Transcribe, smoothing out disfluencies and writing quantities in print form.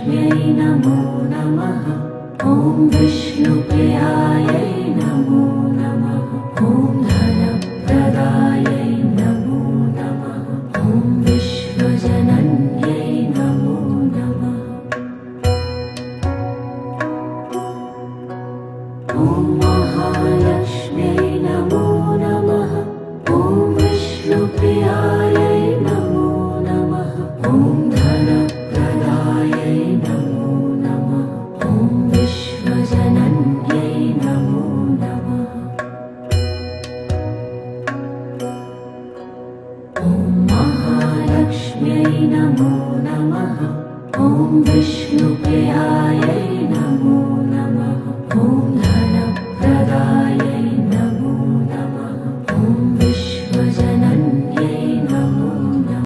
महालक्ष्म्यै नमो नमः। ॐ विष्णुप्रियायै नमो नमः। ॐ धनप्रदायै नमो नमः। ॐ विश्वजनन्यै नमो नमः। ॐ महालक्ष्म्यै नमो नमः। ॐ विष्णुप्रियायै नमो नमः। ॐ धनप्रदायै नमो नमः। ॐ विश्वजनन्यै नमो नमः। ॐ महालक्ष्म्यै नमो नमः। ॐ विष्णुप्रियायै